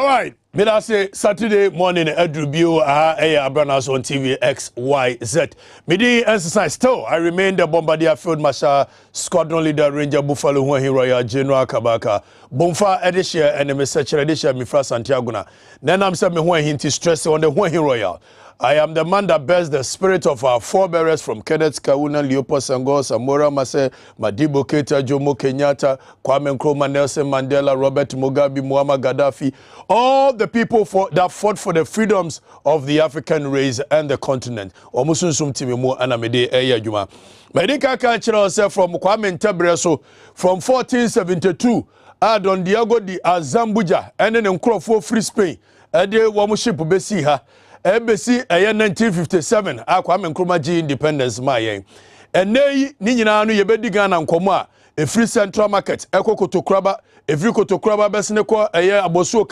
All right. Me I say Saturday morning Adrubio Abranaa on TV XYZ. Me di exercise still. I remain the Bombardier Field Marshal Squadron Leader Ranger Buffalo Huahi Royal General Kabaka. Bomfa Edishia and the message Edishia Mifra Santiago na. Then I'm saying me Huahi hinti stress on the Huahi Royal. I am the man that bears the spirit of our forebearers from Kenneth Kauna, Leopold Senghor, Samora Mase, Madibo Keita, Jomo Kenyatta, Kwame Nkrumah, Nelson Mandela, Robert Mugabe, Muammar Gaddafi, all the people that fought for the freedoms of the African race and the continent. Omusun sumtimi mu anamede eya juma. Medika kachira ose from Kwame Ntebreso from 1472 Don Diego de Azambuja and then Nkrofo Free Spain. Ede womu ship besi ha. Ebesi 1957 Kwame Nkrumah ji independence ma yen. Ene ni nyina no yebedi Ghana nkomo a free central market ekokotokraba every kotokraba besne ko abosuo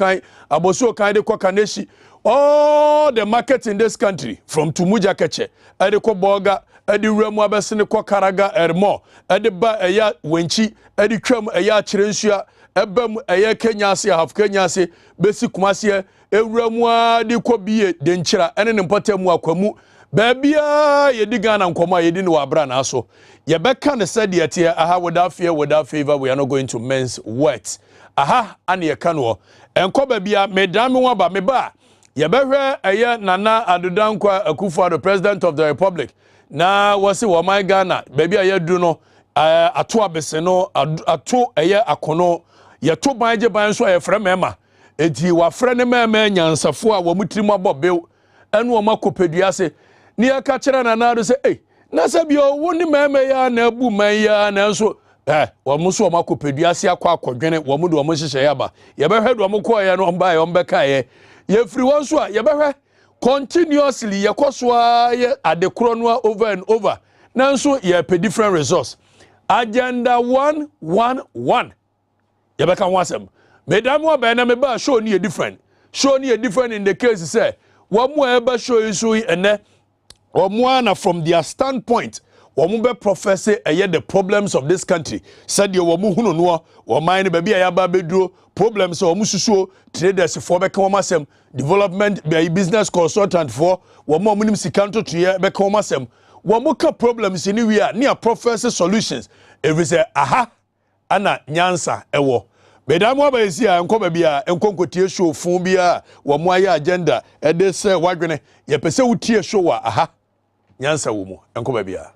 kan de ko kaneshi all the market in this country from Tumuja Keche ede ko boga ede wuramu abesne ko Karaga Ermo ede ba wenchi ede twam akyerensua ebam Kenya ase half Kenya ase besi kumase ewuramu ade ko biye de nkyira ene ne mpotemu akwamu Babia yedi Ghana nkoma yedi no Abranaa so yebeka ne said yete aha without fear without favor we are not going to men's words aha ane ye kano enko babia medame wa ba meba yebehwe Nana Adodankwa Akufo the president of the republic na wasi wo my Ghana babia yedu no ato abese no ato akono yeto banje ban so ayefre mema enti wa fre ne mema nyansafo a wo mutiri mabobel enu o makopeduase ni aka kire na na do say eh na sabi o woni meme ya na abu man ya na so wo muso o makopeduase akodwene wo mu do o hihye ya ba ye behwe do o ko ya no mba ye mbeka ye ye free won so a ye behwe continuously ye koso ye adekro no over and over na so ye pe different results agenda 111 ye beka wasem medam wa ba na me ba show ni different in the case say wo mu eba show isu ene Omuana from their standpoint, Womube profess the problems of this country. Said you womu hunu no, womine baby ayaba bedro, problems or mususo, traders for bekomasem, development by business consultant for, womo minim sikanto triye bekomasem, womuka problems anywhere near profess solutions. Every say aha, ana nyansa ewo. Bedamo ba esi a enko bia enko tie show fun bia wo mo aye agenda e de se wadwene ye pese wutie show a aha nyansa wo mu enko bia.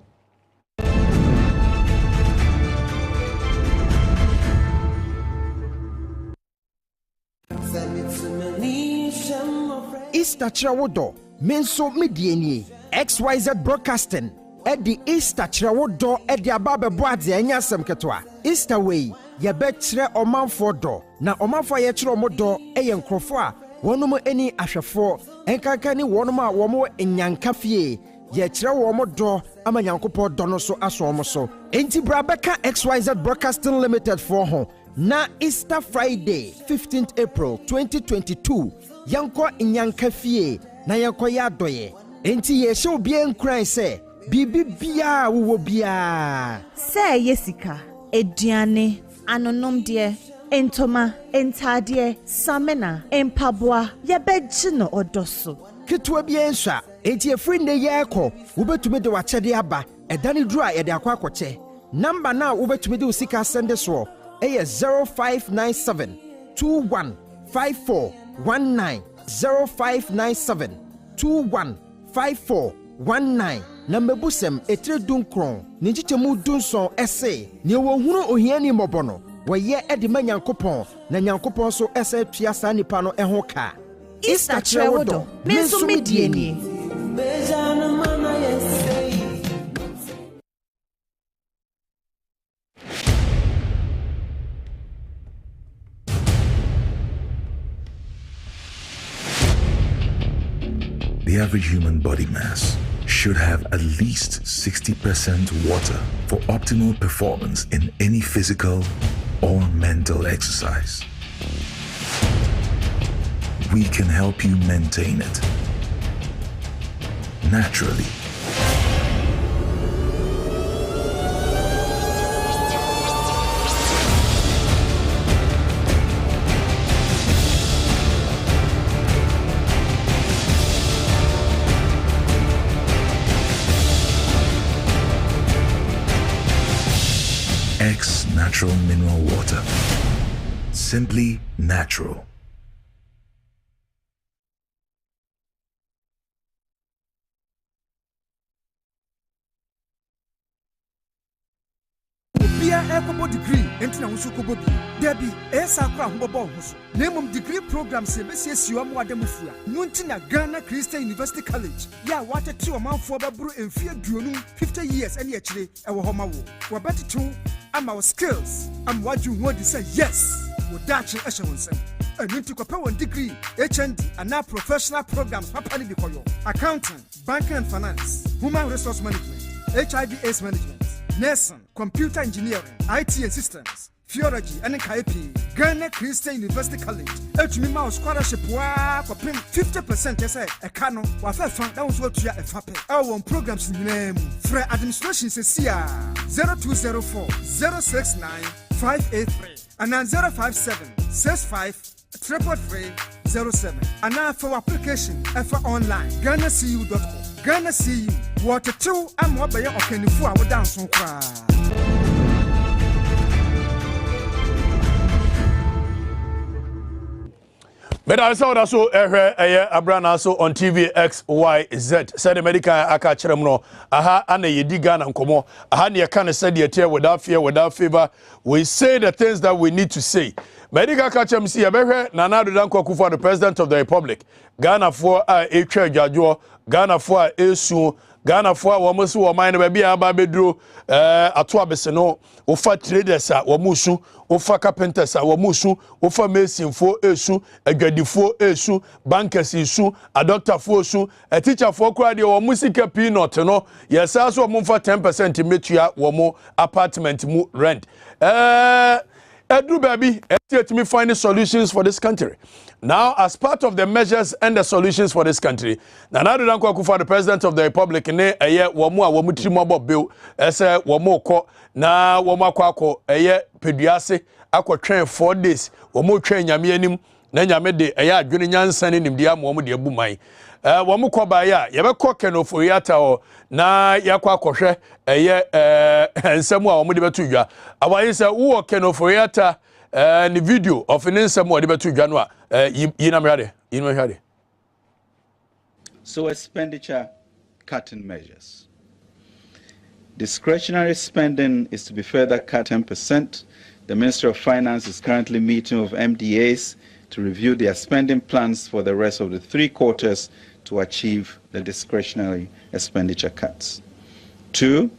Easter Chirawodo menso medieni XYZ Broadcasting Eddie Easter Chirawodo Eddie ababe boade anyasem ketwa Easter way ye betre omanfo do na omanfo ye kire omodo eye nkrofo a wonum eni ahwefo enkanka ni wonum a womo enyanka fie ye kire womodo ama nyankopɔ do no so aso omo so enti brabeka XYZ Broadcasting Limited for ho na Easter Friday 15th April 2022 yanko enyanka fie na yanko ya doye enti ye show bia nkran se bibi bia wo bia se yesika eduane anonom de entoma entade samena empaboa yebegye no odoso ketwa bia nswa enti efri ne yeko wobetumi de wachede aba edane duru a yede akwa akoche number na wobetumi de usika sende so 0597 215419 0597 215419 na mebusem etre dunkron ni chichemu dunson ese ni wo hunu ohiani mobono woye edi manyankopon na nyankopon so ese tuasa nipa no eho ka Easter Chirawodo menso medieni The average human body mass should have at least 60% water for optimal performance in any physical or mental exercise. We can help you maintain it naturally. X Natural Mineral Water. Simply natural. Bia Ecobo degree, enti na wusu kobo bi. Debi, esa kwa mbobo huso. Nemum degree program se besi esiwa mu adamufua. Nunti na Ghana Christian University College. Ya wate ti o manfo baburu emfie duonu 50 years ene akire ewo homa wo. Wabetetu ama wo skills. Am waju wodi say yes. Wo dachi ehye wonsem. Nunti kwa one degree, HND and now professional programs papa ni bikoyo. Accounting, banking and finance, human resource management, HIV/AIDS management, nursing, computer engineering, IT and systems, theology, and KP. Ghana Christian University College. Echumi scholarship wa kwa 50% yes a kano wa fa fan that was what you a fape. Our programs in name. Free administration says 0204 069 583 and 057 65 33307. And now for application for online GhanaCU.com. Ghana CU water 2 and what by your okenifu I would dance on cry. But I saw that so Abranaa so on TV XYZ. Said the medical aka cheremno. Aha ane yedi Ghana nkomo. Aha ne yaka ne said yete without fear, without favor. We say the things that we need to say. Medical catchem see abehwe Nana Addo Dankwa Akufo, the President of the Republic. Ghana for etwa dwadwo, Ghana for esu, Ghana for womosu wo man na bia aba beduro ato abese no, ofa traders a womusu, ofa carpenters a womusu, ofa mason for esu, adwadifo esu, bankers esu, a doctor for esu, a teacher for kra de wo musika peanut no, yesa so wo mfa 10% metua wo apartment mu rent. Edru baby, let me find the solutions for this country. Now, as part of the measures and the solutions for this country, Nana Addo Dankwa Akufo, the President of the Republic, ne eye womu a womu trimo bill, ese womu ko na womu akwako eye peduase akotwen 4 days, womu twen nyame anim na nyame de eye adwene nyansa ne nimdia mo womu de abuman. Womu ko ba ya yebekọ kenoforiata o na yakwa akohwe eye ensemu a womu de betu dwa awaye se wo kenoforiata ni video of an ensemu a de betu dwa no a yinamrade. So expenditure cutting measures. Discretionary spending is to be further cut 10%. The Ministry of Finance is currently meeting with MDAs to review their spending plans for the rest of the 3 quarters to achieve the discretionary expenditure cuts. 2,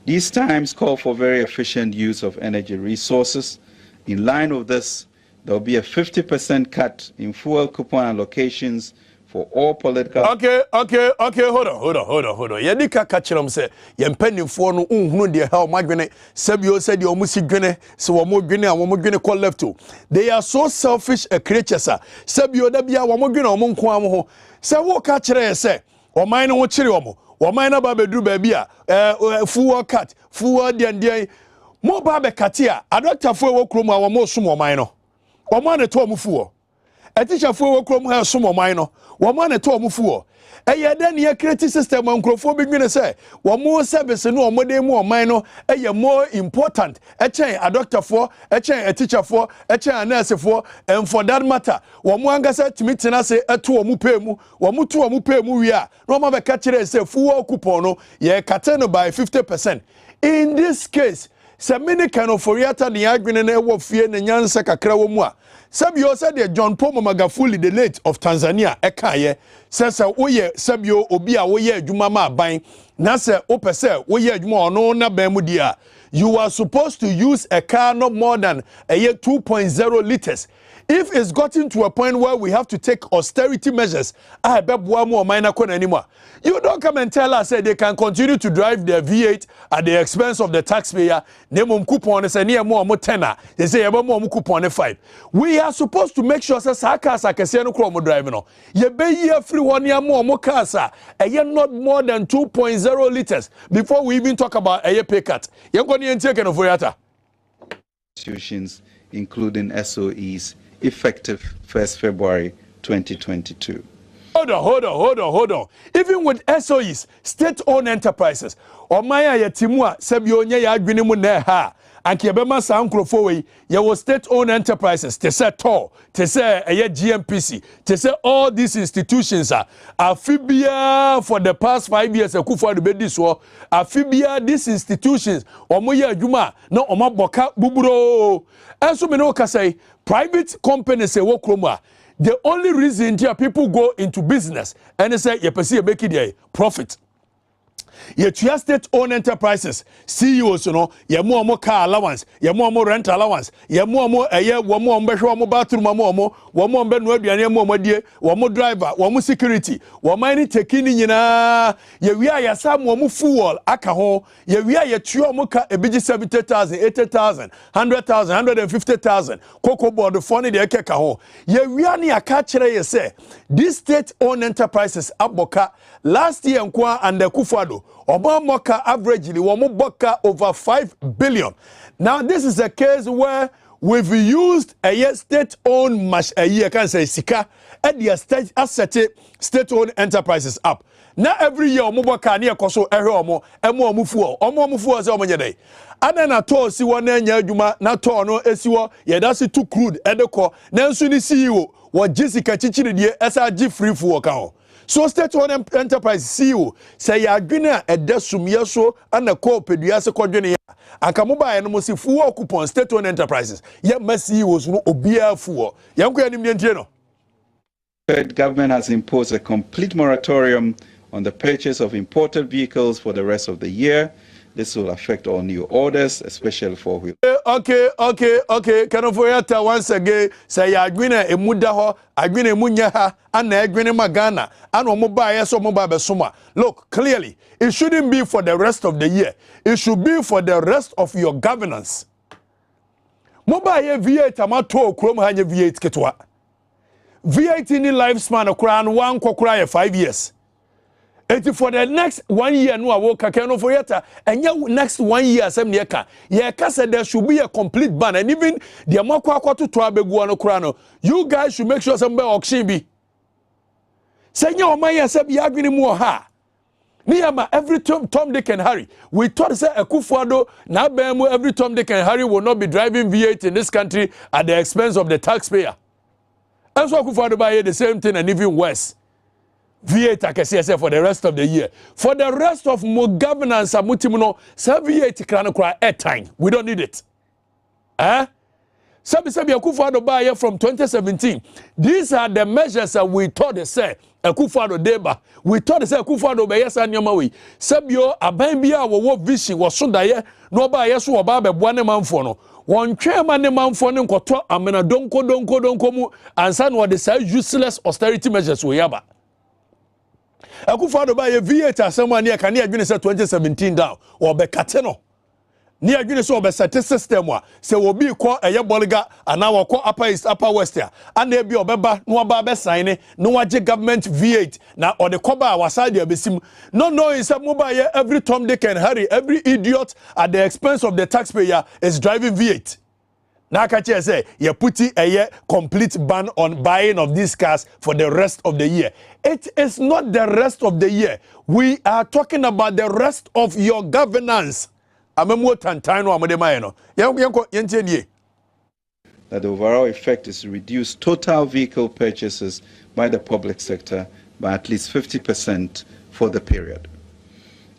these times call for very efficient use of energy resources. In line with this, there will be a 50% cut in fuel coupon allocations for all political. Okay, hold on. Yedika kachirem se yempanimfo no unhunu de how madwene sabio said your musi dwene se wo modwene a wo modwene call left to. They are so selfish a creatures sabio da bia wo modwene o monko am ho se wo ka kire se o man no wo kire o man na ba beduru ba bia fuel cut fuel den mo ba be katia adoctafo wo krom a wo mo som o man no o man to mo fuel etichafo wo krom ha som o man no wo man to mo fuel eye den ye create system nkrofo bi nwene se wo mo service no o modem mo man no eye more important echen adoctafo echen etichafo echen nursefo and for that matter wo mo angasa timitena se eto wo mo pemu wo mo to wo mo pemu wi a no ma be ka kire se fuel coupon no ye cut no by 50%. In this case, se many kind of foriata ni adwene na ewo fie na nyansa kakra wo mu a sabio said the John Paul Magafuli, the late of Tanzania ekaye says oye sabio obi a woye adwuma ma ban na se opese woye adwuma ono na ban mu dia you are supposed to use a car no more than a year 2.0 liters. If it's gotten to a point where we have to take austerity measures, you don't come and tell us that they can continue to drive their V8 at the expense of the taxpayer. They say coupon 5. We are supposed to make sure that driving no. You pay everyone more cars not more than 2.0 liters before we even talk about a pay cut. Institutions, including SOEs, effective 1st February 2022. Hold on. Even with SOEs, state-owned enterprises, or Maya Yatimua, Sabionya Yagwinimu Neha, and yɛbɛma saa nkurɔfoɔ wei yɛwɔ state-owned enterprises te sɛ TOR te sɛ GMPC te sɛ all these institutions afibia for the past 5 years Akufo-Addo bɛdi soɔ afibia these institutions ɔmo yɛ adwuma na ɔmo abɔka buburo ɛnso me no kasa private companies ɛwɔ kurom the only reason people go into business and they say yɛpɛ sɛ yɛbɛki deɛ profit. Yɛtua state-owned enterprises CEOs no yɛmo car allowance yɛmo rent allowance yɛmo wɔmo bɛhwɛ wɔmo bathroom wɔmo bɛno aduane wɔmo adie wɔmo driver wɔmo security wɔmo ani teki ni nyinaa yɛwia yɛsa wɔmo fuel aka ho yɛwia yɛtua wɔmo ka ebigi 70,000 80,000 100,000 150,000 cocoa board for ne de ɛkeka ho yɛwia ne aka kyerɛ yɛ sɛ these state-owned enterprises aboka last year nkwa and Akufo-Addo Obamoka averagely Womoboka over 5 billion. Now this is a case where we've used a state-owned sika at the state asset state-owned enterprises up. Now every year Omoboka near koso emo mufuo se omonyede. Ana na to si won anya adwuma na to no esiwo yedase too crude edeko na nso ni CEO wo Jessica chichiride esa gi free fuel ka ho. So state-owned enterprise CEO say adwene a edasumye so ana ko pedua se kodwene ya anka mobile no mo si fuel coupon state-owned enterprises ye ma CEOs no obia fuel yanko ya nimde ntie no. The government has imposed a complete moratorium on the purchase of imported vehicles for the rest of the year. This will affect all new orders, especially for wheel. Okay. Can I for once again say agwina emuda ho, agwina emunya ha, and agwina magana, and omoba so mobile suma. Look, clearly, it shouldn't be for the rest of the year. It should be for the rest of your governance. Mobile V8 amato krom hanye V8 ketwa. V8 in the lifespan of crown one kokra 5 years. It's for the next 1 year no awo kaka no for yeta and next 1 year asem ne ka ye ka said there should be a complete ban and even the amakwa akwato to abegu no kra no you guys should make sure somebody auction bi senya o man yasem ya adwene mu ha Niyama every Tom Dick and Harry we thought say Akufo-Addo na bemu every Tom Dick and Harry will not be driving V8 in this country at the expense of the taxpayer. And so Akufo-Addo buy the same thing and even worse. V8 akese for the rest of the year. For the rest of mo governance amutimuno, V8 krano kra airtime. We don't need it. Sabi Akufo-Addo buy from 2017. These are the measures that we thought they say Akufo-Addo deba. We thought they say Akufo-Addo be yesa nyama we. Sabio aban bia wo vision wo so daye no ba yeso wo ba be boane manfo no. Won twema ne manfo ne nkoto amena donko mu ansa no de say useless austerity measures we yaba. Akufo-Addo buy V8 asema ne ka ne adwene say 2017 down or be kate no ne adwene say obe set system a say obi ko eye boliga ana wo ko upper east upper west a ana bi obeba no oba be sign ne waje government V8 na or the koba wasade abesim no knowing say mobile every Tom Dick and Harry every idiot at the expense of the taxpayer is driving V8. Now I say you put a complete ban on buying of these cars for the rest of the year. It is not the rest of the year. We are talking about the rest of your governance. That the overall effect is to reduce total vehicle purchases by the public sector by at least 50% for the period.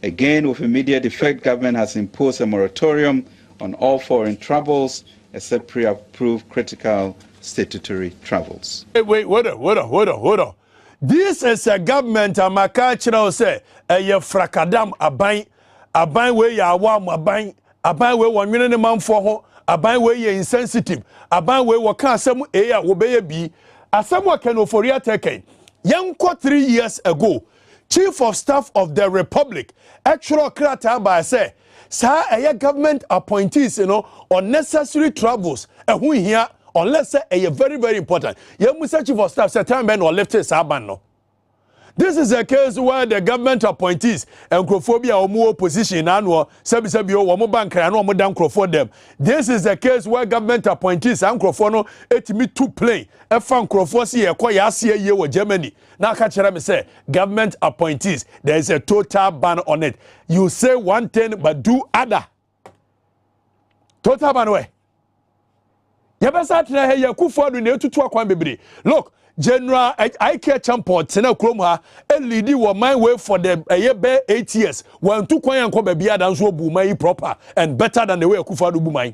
Again, with immediate effect, government has imposed a moratorium on all foreign travels except pre-approved critical statutory travels. Wait, hold on. This is a government amakachira say a frakadam aban we ya awam aban we wonwene ne manfo ho aban we ye insensitive aban we wo ka asem ya wo be bi asem wo kan oforia teken yanko 3 years ago Chief of Staff of the Republic actual krata by say sa government appointees unnecessary travels who here unless say very very important Chief of Staff say time ben or left sa ban no. This is a case where the government appointees and Crophobia or more opposition and Sabi or bank and no down Crawford them. This is a case where government appointees and Crawforno et me to play. A fan Crawforsi acquire year with Germany. Now catch me say government appointees, there is a total ban on it. You say one thing but do other. total ban way yebesa tena he yakufo do na etutu akwan bebre look general IK champion tena krom ha e lead wo man way for the be 8 years wan tu kwan yanko ba bia dan so obu man proper and better than the way yakufo do bu man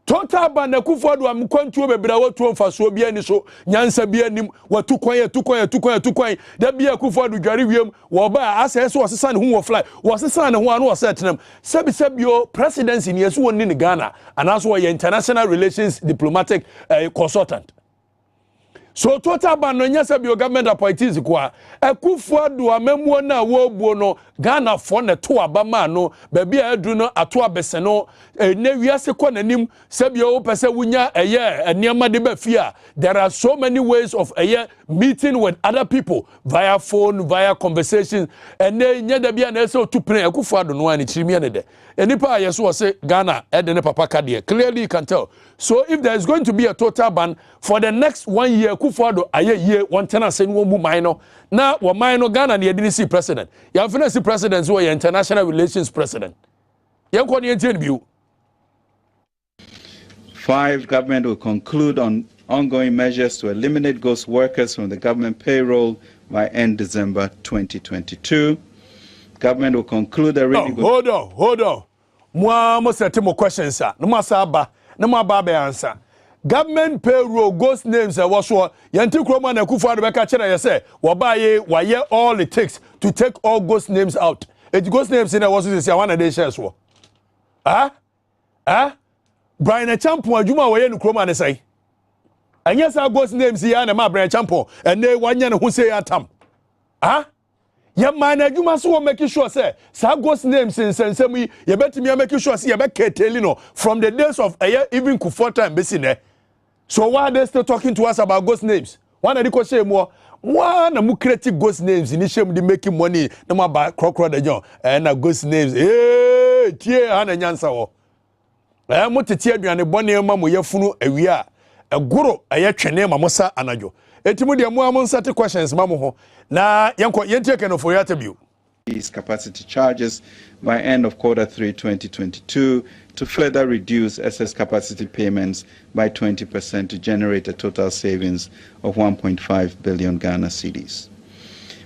total ban na yakufo do am kwantuo bebre watu mfaso bia ni so nyansa bia nim watu kwan da bia yakufo do dware wiem wo ba asa so osesa ne ho wo fly wo sesa ne ho anu wo setenam sebio presidency ni yeso woni ni Ghana anaso wo international relations diplomatic consultant. So total ban no nyasa bio government appointees kwa Akufo do amemu na wo buo no Ghana for ne to abama no ba bia adu no ato abese no ne wiase kwa nanim sebio wo pese wunya eniema de ba fia. There are so many ways of meeting with other people via phone, via conversations, and ne nyada bia na so to plan Akufo do no ani chirimi ne de enipa yeso say Ghana e de ne papa kade clearly you can tell. So if there is going to be a total ban for the next 1 year Akufo aye year one tenant say no mu minor na wo minor Ghana na yedini see president ya fina see president so international relations president yenko ne entie biu. 5, government will conclude on ongoing measures to eliminate ghost workers from the government payroll by end December 2022. Government will conclude the hold on mo set mo questions sir no masaba na mo aba answer. Government payroll ghost names was so yanti kroma na Akufo do beka kire ye say wo baaye waye all it takes to take all ghost names out. It ghost names in was say one of the shares wo Brian Champion adwuma waye no kroma ne say anya sa ghost names ya na ma Brian Champion and they wanya ne ho say atam ya man adwuma so make sure say sa ghost names in sensem yi ye betimi make sure say ye be keteli no from the days of even Kufuor time besi ne. So why are they still talking to us about ghost names? One of the question more one na mu create ghost names in shame they making money no ma ba crocro de jon na ghost names tie ha na nyansa wo mo tete aduane bone ma mo yefunu awia egoro twene ma mo sa anajo etimu de mo am nsate questions ma mo ho na yenko yentie no for yata biu. These capacity charges by end of Q3 2022 to further reduce excess capacity payments by 20% to generate a total savings of 1.5 billion Ghana cedis.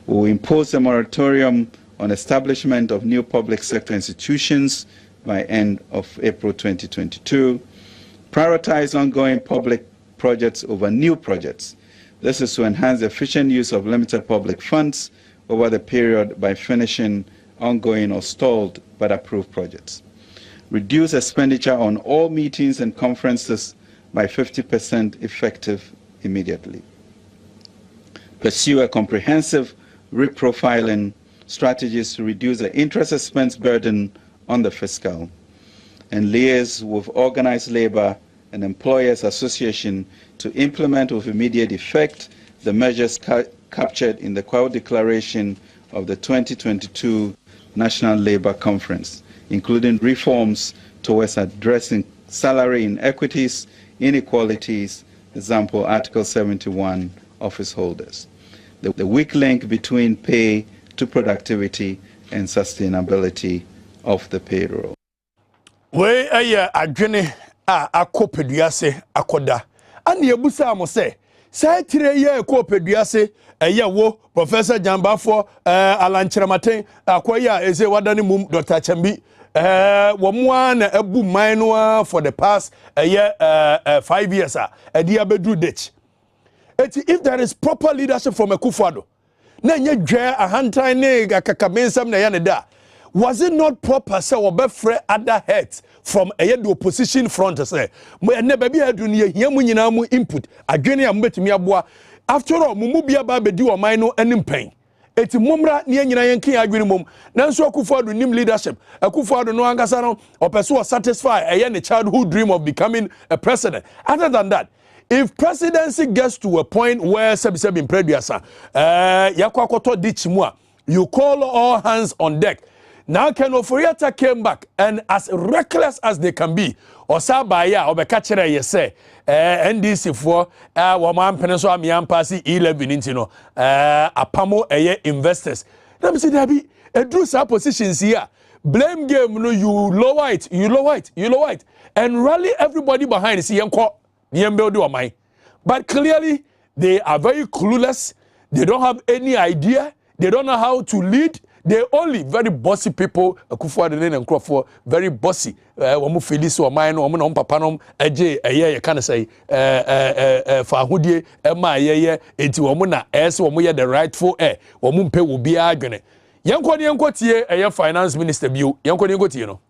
We will impose a moratorium on establishment of new public sector institutions by end of April 2022, prioritize ongoing public projects over new projects. This is to enhance the efficient use of limited public funds over the period by finishing ongoing or stalled but approved projects. Reduce expenditure on all meetings and conferences by 50% effective immediately. Pursue a comprehensive reprofiling strategies to reduce the interest expense burden on the fiscal, and liaise with organized labor and employers association to implement with immediate effect the measures captured in the Kwao Declaration of the 2022 National Labour Conference, including reforms towards addressing salary inequities, inequalities, example Article 71, office holders. The weak link between pay to productivity and sustainability of the payroll. We adwene akopeduase akoda. Ani ebusa mo se say tire ye kopeduase wo Professor Jambafo Alanchiramaten akoya eze wadani mum Dr. Chambi wo mo na ebu man no for the past 5 years edi abedu date. If there is proper leadership from Akufo na nye dwa ahantan ne akakabensam na ya ne da, was it not proper say obefre other heads from the opposition front say ne baby adu ne hia mu nyina mu input adwene am betumi aboa after all mumu bia ba bedi o man no anim pen eti mumra ne nyina yenkin adwene mum nanso Akufo nim leadership Akufo no angasa no opeso o satisfy ne childhood dream of becoming a president. Other than that, if presidency gets to a point where sebi preduasa yakwakoto dichimua, you call all hands on deck. Now Ken Oforiatta came back and as reckless as they can be, Osabaya obekachere yese NDC for woman peninsula miampasi 11 intino apamo investors. Let me see there be a do sa positions here. blame game, no, you lower it, and rally everybody behind. See, but clearly they are very clueless. They don't have any idea. They don't know how to lead. They only very bossy people. Akufo-Addo and Nkrofo very bossy. Wamu Phyllis or mine or mon papa nom eje eye kind of say for ahudie ema eye enti wamu na wamu ye the rightful wamu mpe wo bia adwene. Yanko tie finance minister bio. Yanko tie no.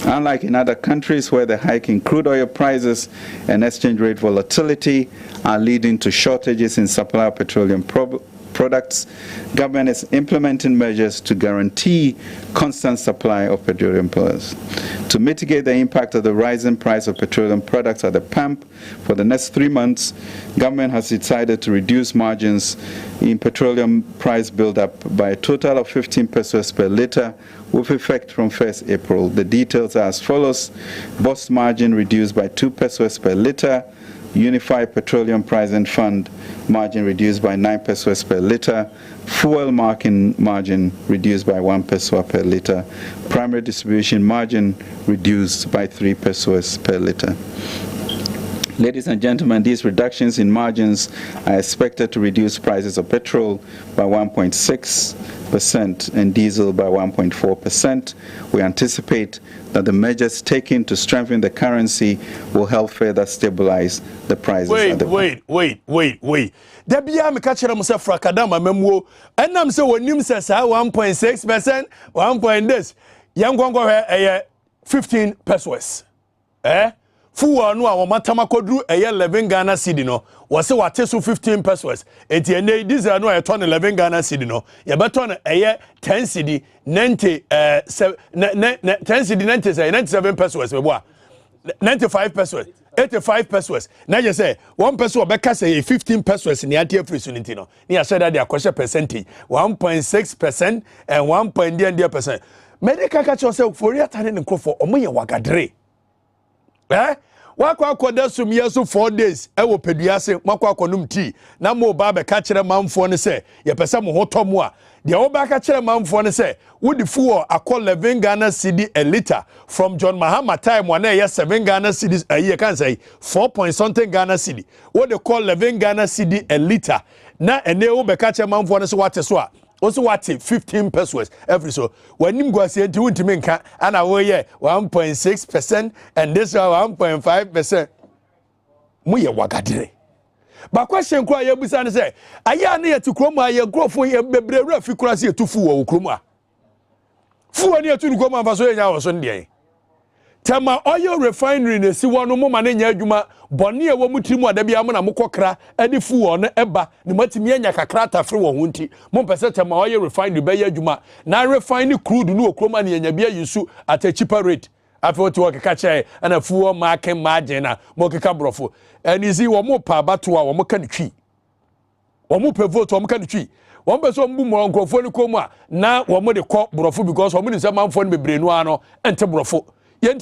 Unlike in other countries where the hike in crude oil prices and exchange rate volatility are leading to shortages in supply of petroleum products, government is implementing measures to guarantee constant supply of petroleum products. To mitigate the impact of the rising price of petroleum products at the pump for the next 3 months, government has decided to reduce margins in petroleum price build-up by a total of 15 pesos per litre with effect from 1st April. The details are as follows. Bus margin reduced by 2 pesos per litre, Unified Petroleum Pricing Fund margin reduced by 9 pesos per litre, fuel margin reduced by 1 peso per litre, primary distribution margin reduced by 3 pesos per litre. Ladies and gentlemen, these reductions in margins are expected to reduce prices of petrol by 1.6% and diesel by 1.4%. We anticipate that the measures taken to strengthen the currency will help further stabilize the prices. Wait. Debia me catch them say frakadama memwo. Enam say wonim say 1.6%, 1 point this. Yang gongo 15 pesos. Fuwa no a womatama kodru 11 Ghana cedi no. Wase wate so 15 pesos. Enti ene diesel no 11 Ghana cedi no. Ye beton 10 cedi 90 10 cedi 97 pesos we boa. 95 pesos. 85 pesos. Now you say 1 peso obeka say 15 pesos ni ante free suniti no. Ni ya say that their question percentage 1.6% and 1.0%. Medical catch yourself for your time in Nkrofo omoye wagadre. Wakwa akoda sum yeso 4 days wo peduase makwa akonum tea na mo ba be ka kire manfo ne se ye pese mo hotomo a de wo ba ka kire manfo ne se wodi fuo akọ 11 Ghana cedi a liter from John Mahama time one ye 7 Ghana cedis a year can say 4 point something Ghana cedi what they call 11 Ghana cedi a liter na ene wo be ka kire manfo ne se wate so a also what 15 pesos every so when him go say nti wontimi nka ana wo ye 1.6% and this 1.5% mu ye wagadere ba question kwa ye busa ne say aya na ye tukrom aye grofo ye bebrere afikura se etufu wo krom a fu ani etu nkrom afa so ye nya wo so ndie Tema oil refinery ne si wono mo mane nya adwuma bone e wo mutimu adabia mo na mokokra ade fu wo no eba ne matimi anya kakra tafre wo ho nti mo pese tema oil refinery be ya adwuma na refine crude no okroma ne nya bia yusu at a cheaper rate after what work catch and a full market margin mo keka brofo and you see wo mo pa bato a wo mo kan twi wo mo pe vote wo mo kan twi one person mbu mo nkrofo ni komu a na wo mo de kọ brofo because wo mo ni se manfo no bebre no ano ente brofo. In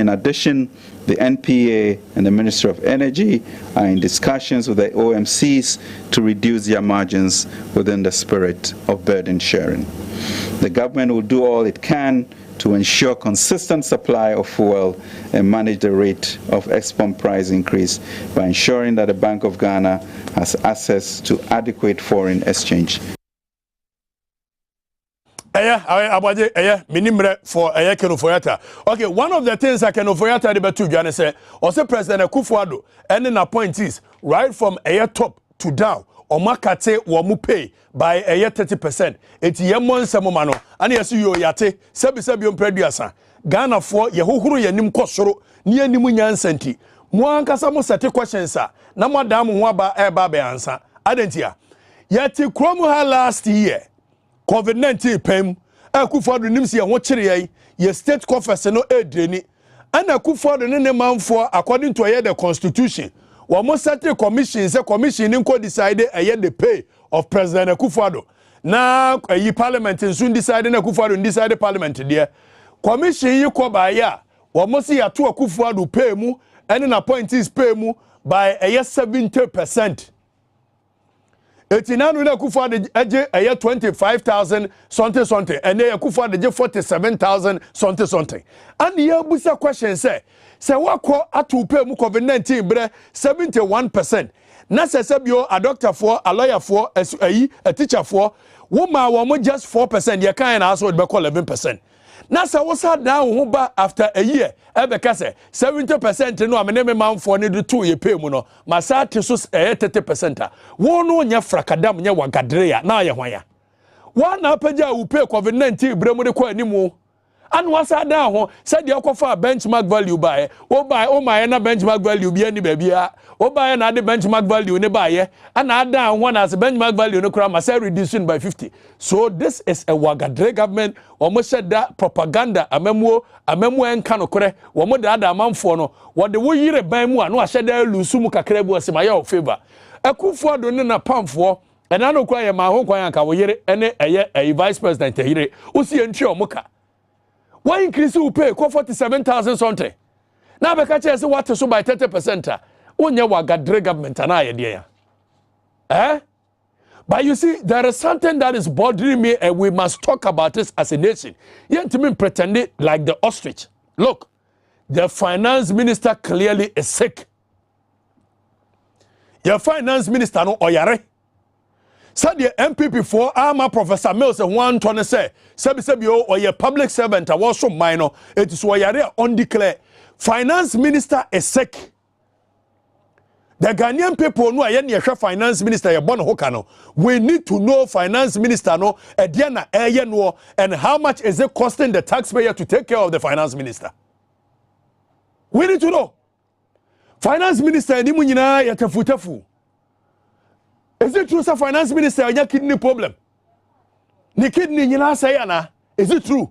addition, the NPA and the Ministry of Energy are in discussions with the OMCs to reduce their margins within the spirit of burden sharing. The government will do all it can to ensure consistent supply of fuel and manage the rate of export price increase by ensuring that the Bank of Ghana has access to adequate foreign exchange. Minimum for Kenofoyata. Okay, one of the things I Kenofoyata the betu Ghana say, also President Akufo-Addo and then appointees right from top to down. Omakate wamu pay by 30%. Eti yemon semomano. Ani yasu yo yate sebi ompreduasa. Ghana for yehuhuru yenim kosoro ni enimu nyansenti. Mwankasa mo sete questions na madamu ho aba be ansa. Adentia. Yati kromu ha last year. COVID-19 pem Akufo-Addo nimsi ye ho kire ye state conference no edreni ana Akufo-Addo ne manfo according to the constitution we must set a commission say commission nko decide the pay of President Akufo-Addo na yi parliament soon decide na Akufo-Addo decide parliament there commission yi ko ba ya we must ya to Akufo-Addo pay mu and appointees pay mu by 70%. 89 no Akufo de eje 25,000 something and they Akufo de 47,000 something and ye busa question say wakọ atu pay mu COVID-19 bre 71% na se bio a doctor for a lawyer for a teacher for woman wo just 4% ye kan na aso be call 11%. Na se wo sa down ho ba after a year e be ka se 70% no amene man for ne do to ye pay mu no masa te so 30% wo no nya frakadam nya wagadre ya na ye hwan ya wa na paja wo pay COVID-19 bre mu de ko animu and what's that down? Said you offer benchmark value buy. Oh my na benchmark value be any baby. Oh buy another benchmark value ne buy. And add down one as a benchmark value no crime say reducing by 50. So this is a wagadre government. Almost said that propaganda. Amemo and kanokore. Wamo the other man for no. What the way you buy more no I said there lusumu kakrebu as my favor. A Akufo do na pam for. And I no cry my home kwa yanka wo yere ene a vice president here. Usi entry omuka. Why increase you pay 47,000 something? Now because I say what so by 30%. Unya wagadre government na idea. But you see, there is something that is bothering me, and we must talk about this as a nation. Yet to me pretend it like the ostrich. Look, the finance minister clearly is sick. Your finance minister no oyare. Said the MPP for Arma Professor Mills and one to say, Sebio or your public servant, I was so minor, it is why you undeclared. Finance minister is sick. The Ghanaian people know any finance minister, your born hokano. We need to know finance minister no, Ediana no, and how much is it costing the taxpayer to take care of the finance minister? We need to know. Finance minister, ni munyina yatafutefu. Is it true, sir, finance minister, your kidney problem? Ni kidney nyina say ana. Is it true?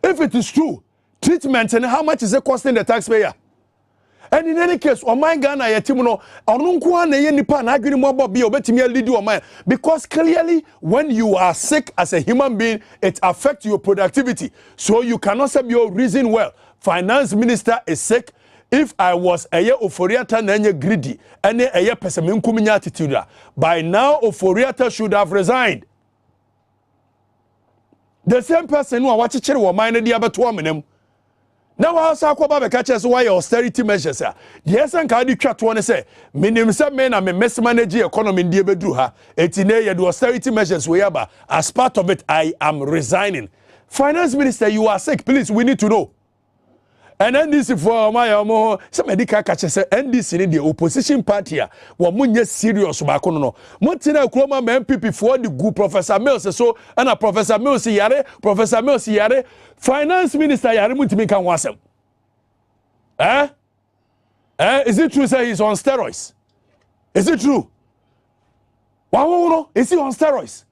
If it is true, treatment and how much is it costing the taxpayer? And in any case, o my Ghana yetimuno, onunku na ye nipa na agwini mo bobi obetimi lead you man because clearly when you are sick as a human being, it affects your productivity. So you cannot say your reason well. Finance minister is sick. If I was a year Oforiata na greedy, and a year pesaminkuminya attitude, by now Oforiata should have resigned. The same person who are watching or minded the other 2 minutes. Now I also about catches why austerity measures are. Yes, and can you chat one say, minimum some men I'm a mess manager economy in the Bedruha, 18 year do austerity measures wherever. As part of it, I am resigning. Finance minister, you are sick, please, we need to know. And NDC for my some medical catches NDC in the opposition party were serious back on no. Montina Kroma MPP for the good Professor Mills so and a Professor Mills Yare, Finance Minister Yare Mutimika Wasem. Is it true say he's on steroids? Is it true? Is he on steroids?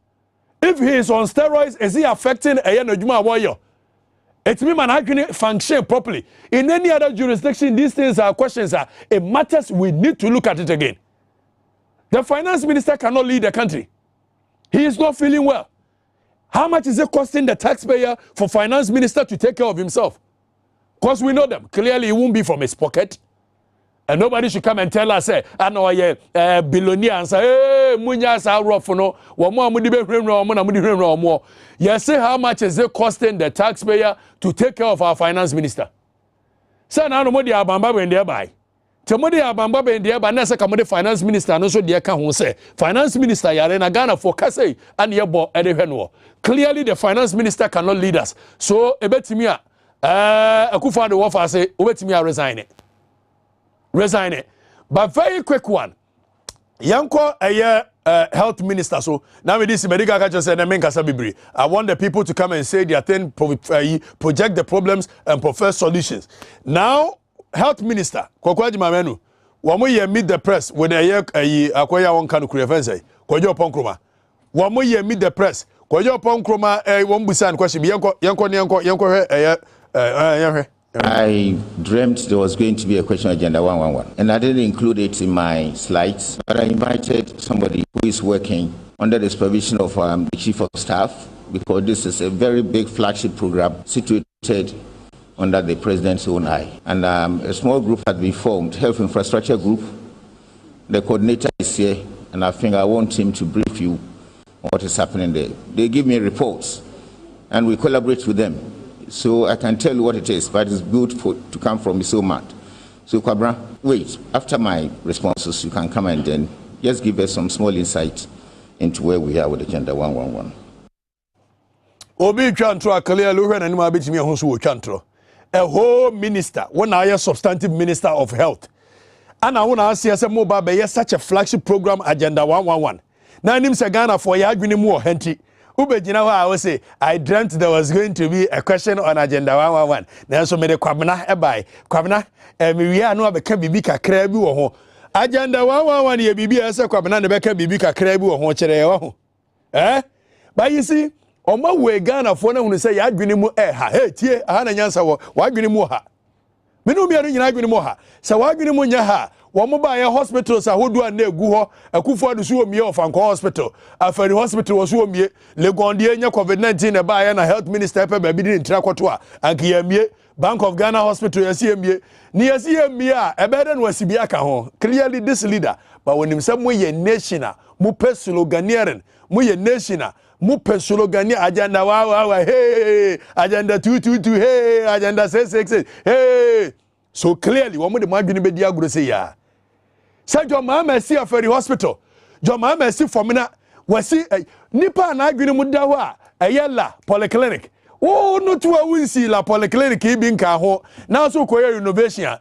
If he is on steroids, is he affecting a Yanajuma warrior? It means man can function properly. In any other jurisdiction, these things are questions. It matters. We need to look at it again. The finance minister cannot lead the country. He is not feeling well. How much is it costing the taxpayer for finance minister to take care of himself? Because we know them. Clearly, it won't be from his pocket. And nobody should come and tell us, I know a billionaire and say, hey, Munyas are rough for no, more. Yes, say how much is it costing the taxpayer to take care of our finance minister? Say, now, nobody are bamba when they're by. Tomorrow, are bamba when they're by, Nasa Kamade finance minister, and also the account say, finance minister, Yarena Ghana for Kase and Yabo Edevenwo. Clearly, the finance minister cannot lead us. So, Ebetimia, Akufo the Wafa say, Ebetimia resign it. Resign it. But very quick one. Yanko health minister. So now with this medical just said I want the people to come and say their thing, project the problems and profess solutions. Now, health minister, Kwakwaji Mamenu, wamu ye meet the press with akwaya one kanu kurefense. Kwajo Ponkroma. Wamu ye meet the press. Kwajo Ponkroma one busan question. Yanko I dreamt there was going to be a question agenda 111, and I didn't include it in my slides, but I invited somebody who is working under the supervision of the Chief of Staff, because this is a very big flagship program situated under the President's own eye. And a small group has been formed, Health Infrastructure Group. The coordinator is here, and I think I want him to brief you on what is happening there. They give me reports, and we collaborate with them. So I can tell you what it is, but it's good to come from Isomat. So Kwabra, wait, after my responses, you can come and then just give us some small insight into where we are with Agenda 111. Obi Chantro akale lo hwe na nima betimi ho so wo Chantro. A whole minister, when I am substantive minister of health. And I want to ask you, mobile be such a flagship program Agenda 111. Now nim se Ghana for ya adwene mu ohenti. Ubegina ho I will say I dreamt there was going to be a question on Agenda 111. Now so me de Kwabena ebai. Kwabena me wi anu abeka bibi kakra bi wo ho. Agenda 111 ye bibi ese Kwabena ne beka bibi kakra bi wo ho kire wo ho. But you see Oma we Ghana for na hunu say ya adwene mu ha. Hey tie aha na nyansa wo adwene mu ha. Me no biaru nyina adwene mu ha. Sa wa adwene mu nya ha. Wo mo ba ye hospitals ahodu an na egu ho. Akufo adu so omie of Anko hospital. Afari hospital wo so omie. Legondie nya COVID-19 na ba ye na health minister pe ba bi di ntra kwoto a. Anke ya mie Bank of Ghana hospital ya si mie. Ni ya si mie a ebede no asibi aka ho. Clearly this leader but when him say mo ye national, mo personal Ghanaian, mo ye national mu pesologani agenda wa hey agenda 222 hey agenda 666 hey so clearly wo mu de madwene be di aguro say ya say John Mahama si afari hospital John Mahama si formina wasi nipa na adwene mu da ho a eyela polyclinic oh no to a winsi la polyclinic bi nka ho na so koye renovation